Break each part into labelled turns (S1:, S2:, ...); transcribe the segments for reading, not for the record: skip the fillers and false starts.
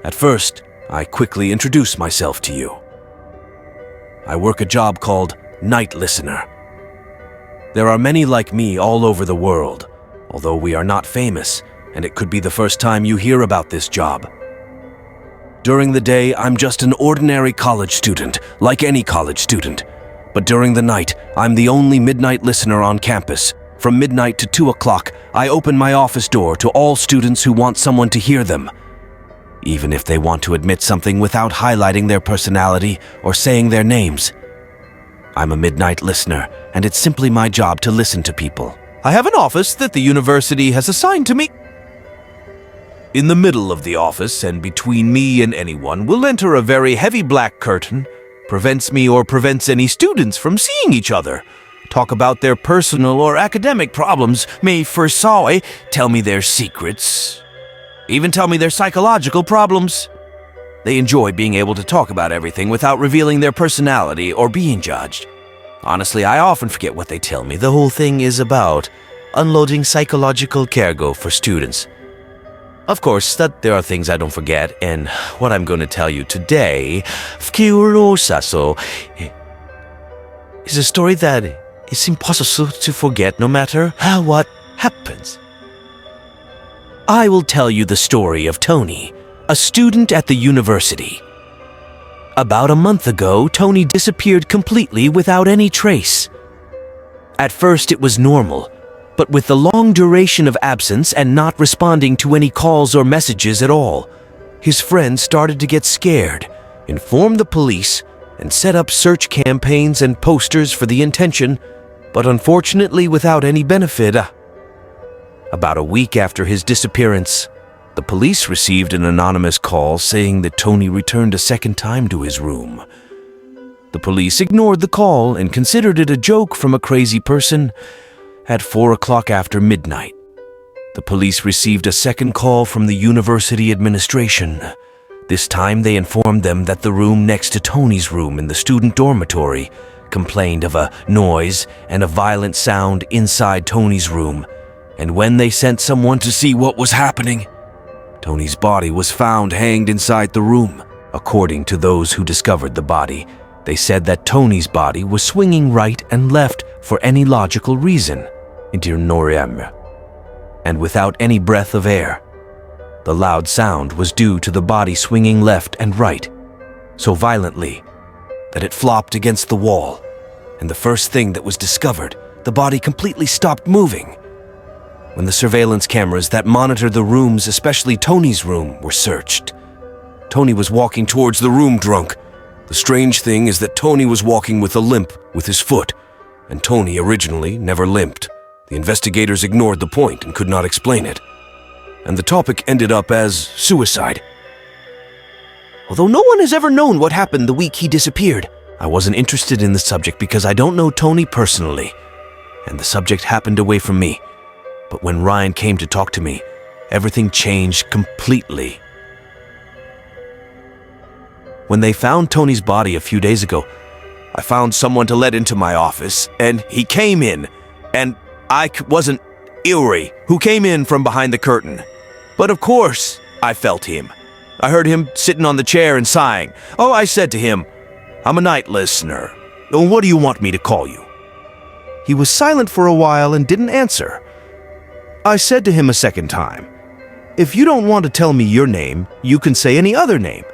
S1: At first, I quickly introduce myself to you. I work a job called night listener. There are many like me all over the world, although we are not famous, and it could be the first time you hear about this job. During the day, I'm just an ordinary college student, like any college student. But during the night, I'm the only midnight listener on campus. From midnight to 2 o'clock, I open my office door to all students who want someone to hear them, even if they want to admit something without highlighting their personality or saying their names. I'm a midnight listener, and it's simply my job to listen to people. I have an office that the university has assigned to me. In the middle of the office, and between me and anyone, will enter a very heavy black curtain, prevents me or prevents any students from seeing each other, talk about their personal or academic problems, may tell me their secrets, even tell me their psychological problems. They enjoy being able to talk about everything without revealing their personality or being judged. Honestly, I often forget what they tell me. The whole thing is about unloading psychological cargo for students. Of course, that there are things I don't forget, and what I'm going to tell you today, is a story that is impossible to forget no matter what happens. I will tell you the story of Tony, a student at the university. About a month ago, Tony disappeared completely without any trace. At first, it was normal. But with the long duration of absence and not responding to any calls or messages at all, his friends started to get scared, informed the police, and set up search campaigns and posters for the intention, but unfortunately without any benefit. About a week after his disappearance, the police received an anonymous call saying that Tony returned a second time to his room. The police ignored the call and considered it a joke from a crazy person. At 4 o'clock after midnight, the police received a second call from the university administration. This time they informed them that the room next to Tony's room in the student dormitory complained of a noise and a violent sound inside Tony's room, and when they sent someone to see what was happening, Tony's body was found hanged inside the room. According to those who discovered the body, they said that Tony's body was swinging right and left for any logical reason, and without any breath of air. The loud sound was due to the body swinging left and right, so violently that it flopped against the wall, and the first thing that was discovered, the body completely stopped moving. When the surveillance cameras that monitored the rooms, especially Tony's room, were searched, Tony was walking towards the room drunk. The strange thing is that Tony was walking with a limp with his foot, and Tony originally never limped. The investigators ignored the point and could not explain it, and the topic ended up as suicide. Although no one has ever known what happened the week he disappeared, I wasn't interested in the subject because I don't know Tony personally, and the subject happened away from me. But when Ryan came to talk to me, everything changed completely. When they found Tony's body a few days ago, I found someone to let into my office, and he came in, and I wasn't Ilri, who came in from behind the curtain. But of course, I felt him. I heard him sitting on the chair and sighing. Oh, I said to him, "I'm a night listener. What do you want me to call you?" He was silent for a while and didn't answer. I said to him a second time, "If you don't want to tell me your name, you can say any other name."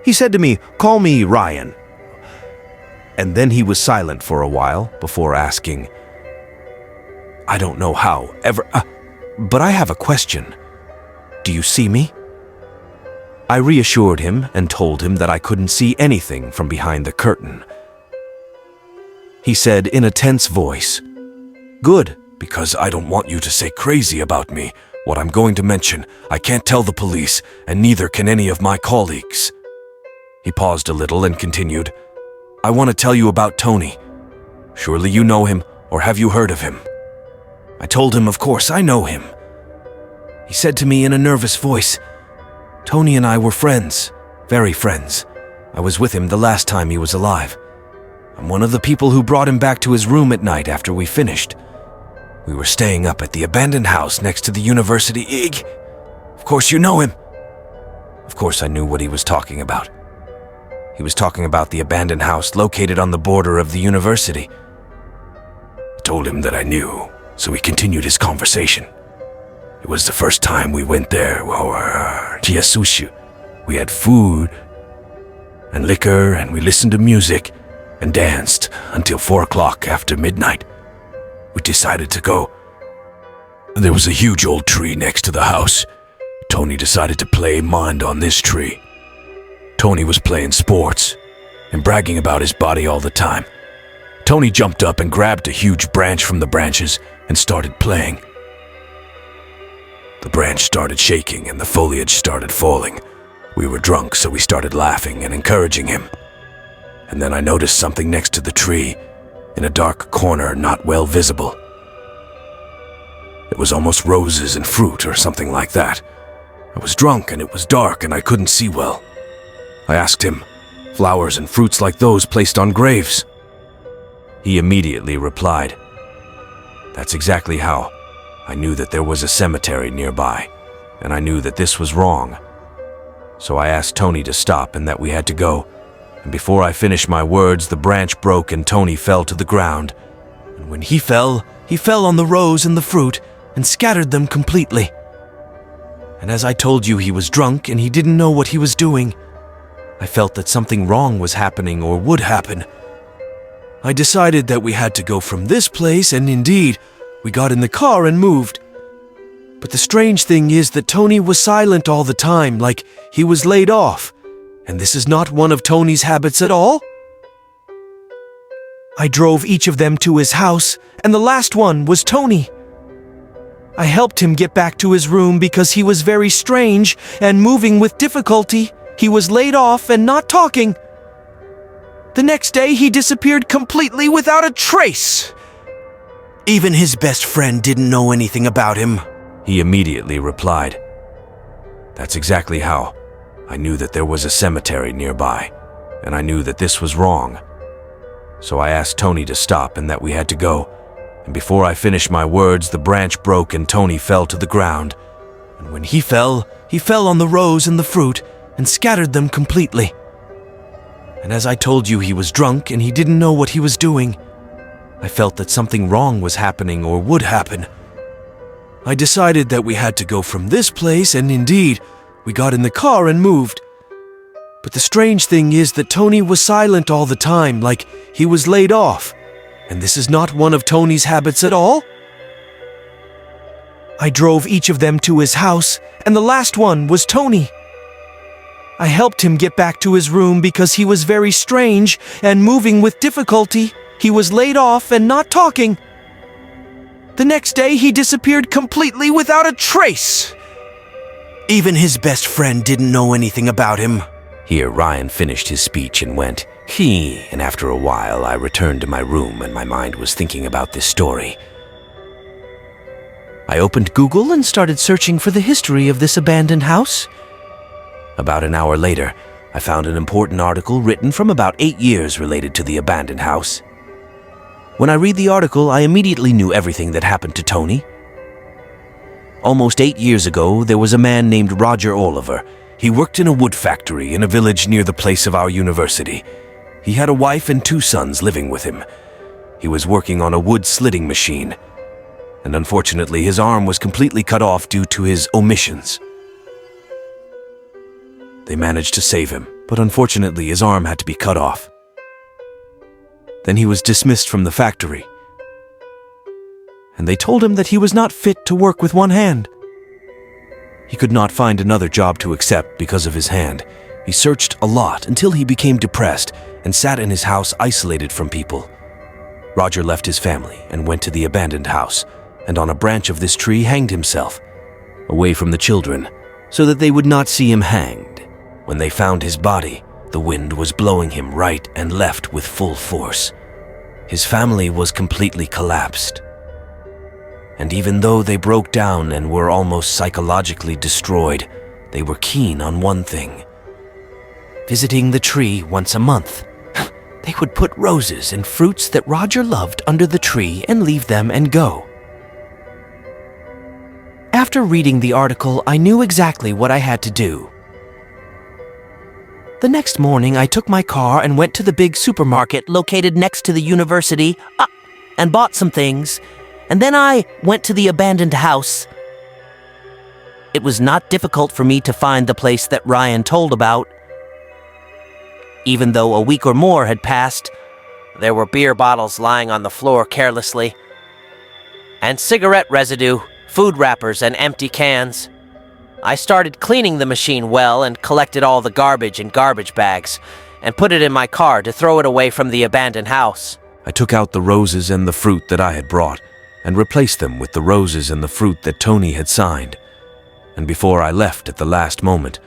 S1: He said to me, "Call me Ryan." And then he was silent for a while before asking, "I don't know how ever, but I have a question. Do you see me?" I reassured him and told him that I couldn't see anything from behind the curtain. He said in a tense voice, "Good, because I don't want you to say crazy about me. What I'm going to mention, I can't tell the police, and neither can any of my colleagues." He paused a little and continued, "I want to tell you about Tony. Surely you know him, or have you heard of him?" I told him, of course, I know him. He said to me in a nervous voice, "Tony and I were friends, very friends. I was with him the last time he was alive. I'm one of the people who brought him back to his room at night after we finished. We were staying up at the abandoned house next to the university. Of course you know him." Of course I knew what he was talking about. He was talking about the abandoned house located on the border of the university. I told him that I knew, so he continued his conversation. It was the first time we went there, Jiasushu. We had food and liquor, and we listened to music and danced until 4 o'clock after midnight. We decided to go. There was a huge old tree next to the house. Tony decided to play mind on this tree. Tony was playing sports and bragging about his body all the time. Tony jumped up and grabbed a huge branch from the branches and started playing. The branch started shaking and the foliage started falling. We were drunk, so we started laughing and encouraging him. And then I noticed something next to the tree, in a dark corner not well visible. It was almost roses and fruit or something like that. I was drunk and it was dark and I couldn't see well. I asked him, flowers and fruits like those placed on graves? He immediately replied, that's exactly how. I knew that there was a cemetery nearby, and I knew that this was wrong. So I asked Tony to stop and that we had to go. And before I finished my words, the branch broke and Tony fell to the ground. And when he fell on the rose and the fruit and scattered them completely. And as I told you, he was drunk and he didn't know what he was doing. I felt that something wrong was happening or would happen. I decided that we had to go from this place, and indeed, we got in the car and moved. But the strange thing is that Tony was silent all the time, like he was laid off. And this is not one of Tony's habits at all. I drove each of them to his house, and the last one was Tony. I helped him get back to his room because he was very strange and moving with difficulty. He was laid off and not talking. The next day, he disappeared completely without a trace. Even his best friend didn't know anything about him. He immediately replied, that's exactly how. I knew that there was a cemetery nearby, and I knew that this was wrong. So I asked Tony to stop and that we had to go. And before I finished my words, the branch broke and Tony fell to the ground. And when he fell on the rose and the fruit and scattered them completely. And as I told you, he was drunk and he didn't know what he was doing. I felt that something wrong was happening or would happen. I decided that we had to go from this place, and indeed, we got in the car and moved. But the strange thing is that Tony was silent all the time, like he was laid off. And this is not one of Tony's habits at all. I drove each of them to his house, and the last one was Tony. I helped him get back to his room because he was very strange and moving with difficulty. He was laid off and not talking. The next day, he disappeared completely without a trace. Even his best friend didn't know anything about him. Here, Ryan finished his speech and went, and after a while, I returned to my room and my mind was thinking about this story. I opened Google and started searching for the history of this abandoned house. About an hour later, I found an important article written from about 8 years related to the abandoned house. When I read the article, I immediately knew everything that happened to Tony. Almost 8 years ago, there was a man named Roger Oliver. He worked in a wood factory in a village near the place of our university. He had a wife and 2 sons living with him. He was working on a wood slitting machine, and unfortunately his arm was completely cut off due to his omissions. They managed to save him, but unfortunately his arm had to be cut off. Then he was dismissed from the factory, and they told him that he was not fit to work with one hand. He could not find another job to accept because of his hand. He searched a lot until he became depressed and sat in his house isolated from people. Roger left his family and went to the abandoned house, and on a branch of this tree hanged himself, away from the children, so that they would not see him hanged. When they found his body, the wind was blowing him right and left with full force. His family was completely collapsed. And even though they broke down and were almost psychologically destroyed, they were keen on one thing: visiting the tree once a month. They would put roses and fruits that Roger loved under the tree and leave them and go. After reading the article, I knew exactly what I had to do.
S2: The next morning, I took my car and went to the big supermarket located next to the university and bought some things. And then I went to the abandoned house. It was not difficult for me to find the place that Ryan told about. Even though a week or more had passed, there were beer bottles lying on the floor carelessly, and cigarette residue, food wrappers, and empty cans. I started cleaning the machine well and collected all the garbage in garbage bags and put it in my car to throw it away from the abandoned house.
S1: I took out the roses and the fruit that I had brought and replaced them with the roses and the fruit that Tony had signed. And before I left at the last moment,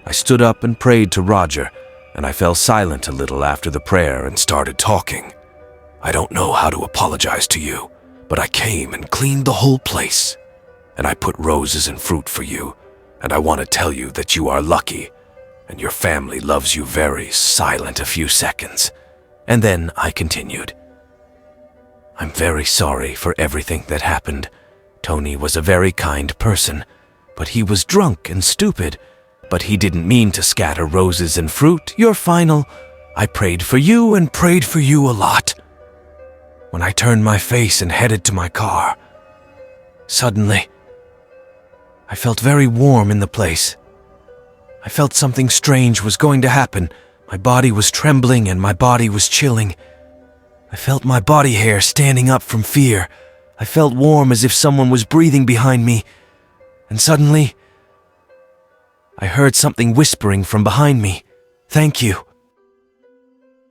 S1: I stood up and prayed to Roger, and I fell silent a little after the prayer and started talking. I don't know how to apologize to you, but I came and cleaned the whole place, and I put roses and fruit for you, and I want to tell you that you are lucky, and your family loves you very silent a few seconds. And then I continued. I'm very sorry for everything that happened. Tony was a very kind person, but he was drunk and stupid. But he didn't mean to scatter roses and fruit. You're final. I prayed for you and prayed for you a lot. When I turned my face and headed to my car, suddenly, I felt very warm in the place. I felt something strange was going to happen. My body was trembling and my body was chilling. I felt my body hair standing up from fear. I felt warm as if someone was breathing behind me. And suddenly, I heard something whispering from behind me. Thank you.